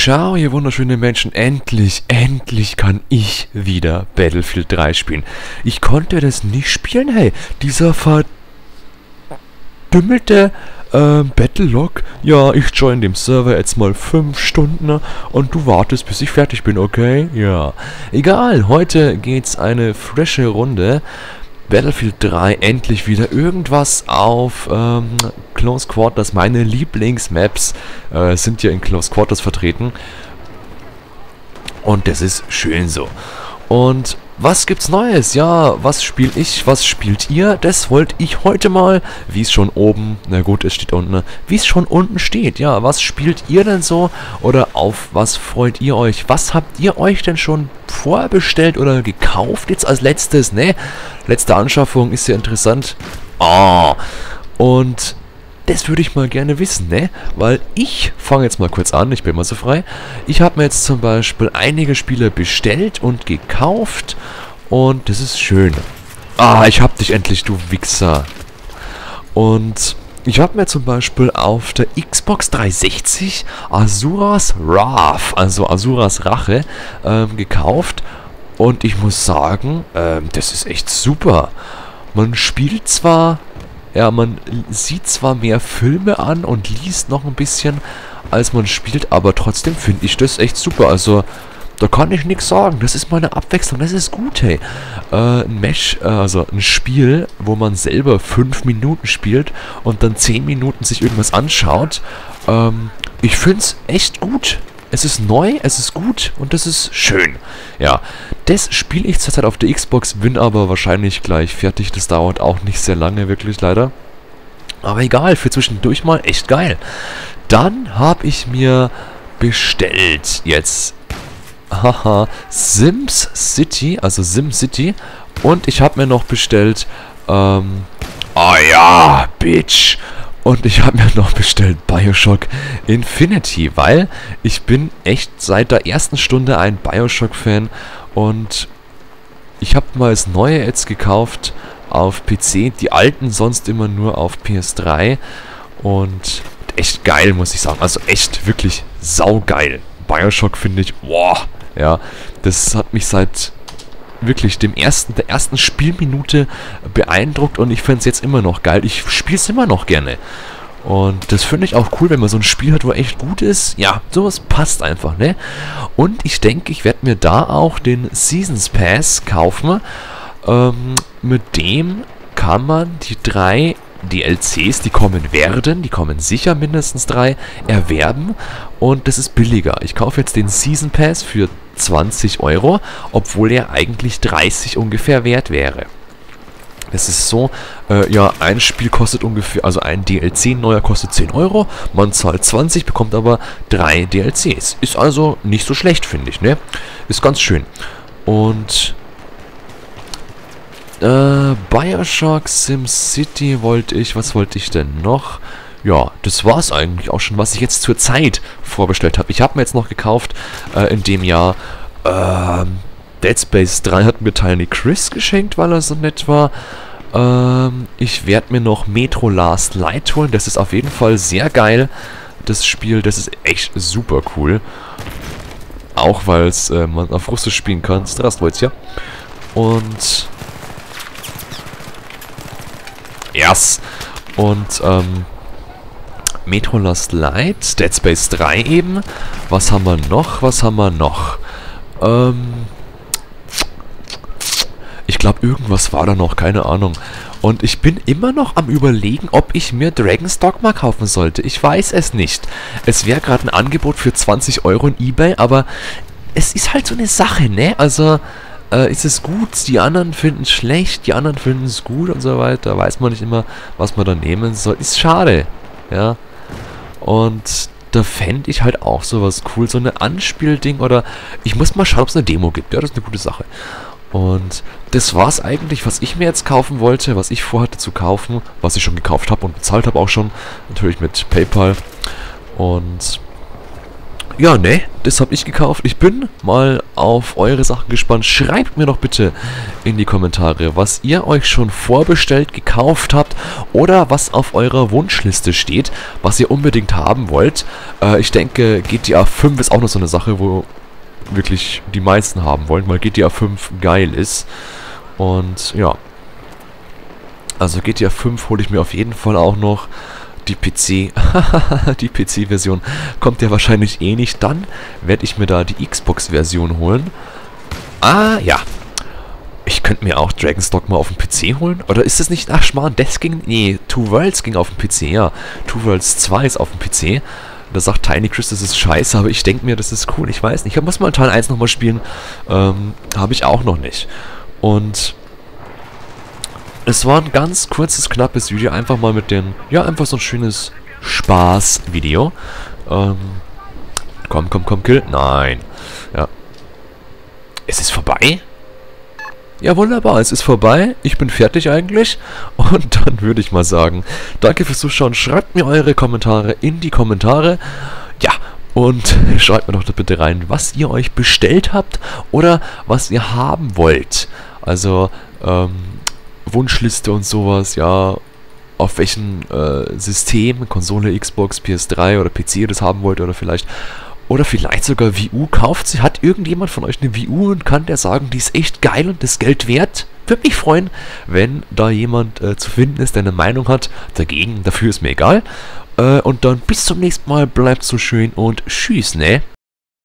Ciao, ihr wunderschönen Menschen. Endlich kann ich wieder Battlefield 3 spielen. Ich konnte das nicht spielen, hey. Dieser verdümmelte Battlelog. Ja, ich join dem Server jetzt mal 5 Stunden und du wartest, bis ich fertig bin, okay? Ja. Egal, heute geht's eine frische Runde. Battlefield 3, endlich wieder irgendwas auf Close Quarters. Meine Lieblingsmaps sind ja in Close Quarters vertreten. Und das ist schön so. Und was gibt's Neues? Ja, was spiele ich? Was spielt ihr? Das wollte ich heute mal, wie es schon oben, na gut, es steht unten, wie es schon unten steht. Ja, was spielt ihr denn so? Oder auf was freut ihr euch? Was habt ihr euch denn schon vorbestellt oder gekauft jetzt als letztes, ne? Letzte Anschaffung ist ja interessant. Und das würde ich mal gerne wissen, ne? Weil ich fange jetzt mal kurz an, ich bin mal so frei. Ich habe mir jetzt zum Beispiel einige Spiele bestellt und gekauft. Und das ist schön. Ich hab dich endlich, du Wichser. Und ich habe mir zum Beispiel auf der Xbox 360 Asura's Wrath, also Asura's Rache, gekauft. Und ich muss sagen, das ist echt super. Man spielt zwar... Ja, man sieht zwar mehr Filme an und liest noch ein bisschen, als man spielt, aber trotzdem finde ich das echt super. Also, da kann ich nichts sagen. Das ist mal eine Abwechslung, das ist gut, hey. Also ein Spiel, wo man selber 5 Minuten spielt und dann 10 Minuten sich irgendwas anschaut. Ich finde es echt gut. Es ist neu, es ist gut und es ist schön. Ja, das spiele ich zurzeit auf der Xbox, bin aber wahrscheinlich gleich fertig. Das dauert auch nicht sehr lange, wirklich leider. Aber egal, für zwischendurch mal echt geil. Dann habe ich mir bestellt jetzt, Sims City, also SimCity. Und ich habe mir noch bestellt, ja, Bitch. Und ich habe mir noch bestellt Bioshock Infinity, weil ich bin echt seit der ersten Stunde ein Bioshock-Fan und ich habe mal das Neue jetzt gekauft auf PC, die alten sonst immer nur auf PS3 und echt geil, muss ich sagen. Also echt wirklich saugeil. Bioshock finde ich, boah, ja, das hat mich seit... wirklich der ersten Spielminute beeindruckt und ich finde es jetzt immer noch geil. Ich spiele es immer noch gerne. Und das finde ich auch cool, wenn man so ein Spiel hat, wo echt gut ist. Ja, sowas passt einfach, ne? Und ich denke, ich werde mir da auch den Seasons Pass kaufen. Mit dem kann man die 3 DLCs, die kommen werden, die kommen sicher mindestens 3, erwerben und das ist billiger. Ich kaufe jetzt den Season Pass für 20 €, obwohl er eigentlich 30 ungefähr wert wäre. Es ist so, ja, ein Spiel kostet ungefähr, also ein DLC neuer kostet 10 €, man zahlt 20, bekommt aber 3 DLCs. Ist also nicht so schlecht, finde ich, ne? Ist ganz schön. Und Bioshock, SimCity was wollte ich denn noch? Ja, das war's eigentlich auch schon, was ich jetzt zur Zeit vorbestellt habe. Ich habe mir jetzt noch gekauft, in dem Jahr, Dead Space 3 hat mir Tiny Chris geschenkt, weil er so nett war. Ich werde mir noch Metro Last Light holen, das ist auf jeden Fall sehr geil. Das Spiel, das ist echt super cool. Auch weil es man auf Russisch spielen kann, Strastvoitja. Und... yes. Und, Metro Last Light, Dead Space 3 eben. Was haben wir noch? Ich glaube, irgendwas war da noch, keine Ahnung. Und ich bin immer noch am Überlegen, ob ich mir Dragon's Dogma kaufen sollte. Ich weiß es nicht. Es wäre gerade ein Angebot für 20 € in eBay, aber es ist halt so eine Sache, ne? Also... ist es gut, die anderen finden es schlecht, die anderen finden es gut und so weiter. Weiß man nicht immer, was man da nehmen soll. Ist schade, ja. Und da fände ich halt auch sowas cool, so eine Anspielding oder... Ich muss mal schauen, ob es eine Demo gibt. Ja, das ist eine gute Sache. Und das war's eigentlich, was ich mir jetzt kaufen wollte, was ich vorhatte zu kaufen, was ich schon gekauft habe und bezahlt habe auch schon. Natürlich mit PayPal. Und... Ja, ne, das habe ich gekauft. Ich bin mal auf eure Sachen gespannt. Schreibt mir doch bitte in die Kommentare, was ihr euch schon vorbestellt, gekauft habt oder was auf eurer Wunschliste steht, was ihr unbedingt haben wollt. Ich denke, GTA 5 ist auch noch so eine Sache, wo wirklich die meisten haben wollen, weil GTA 5 geil ist. Und ja, also GTA 5 hole ich mir auf jeden Fall auch noch. Die die PC-Version kommt ja wahrscheinlich eh nicht. Dann werde ich mir da die Xbox-Version holen. Ah, ja. Ich könnte mir auch Dragon's Dogma auf dem PC holen. Oder ist das nicht... Ach, Schmarrn, das ging... Nee, Two Worlds ging auf dem PC, ja. Two Worlds 2 ist auf dem PC. Da sagt Tiny Chris, das ist scheiße, aber ich denke mir, das ist cool. Ich weiß nicht. Ich muss mal Teil 1 nochmal spielen. Habe ich auch noch nicht. Und... es war ein ganz kurzes, knappes Video, einfach mal mit den, ja, einfach so ein schönes Spaß-Video. Komm, Kill. Nein. Ja. Es ist vorbei? Ja, wunderbar, es ist vorbei. Ich bin fertig eigentlich. Und dann würde ich mal sagen, danke fürs Zuschauen. Schreibt mir eure Kommentare in die Kommentare. Ja, und schreibt mir doch bitte rein, was ihr euch bestellt habt oder was ihr haben wollt. Also, Wunschliste und sowas, ja, auf welchem System, Konsole, Xbox, PS3 oder PC ihr das haben wollt oder vielleicht sogar Wii U kauft sie. Hat irgendjemand von euch eine Wii U und kann der sagen, die ist echt geil und das Geld wert? Würde mich freuen, wenn da jemand zu finden ist, der eine Meinung hat. Dagegen, dafür ist mir egal. Und dann bis zum nächsten Mal, bleibt so schön und tschüss, ne?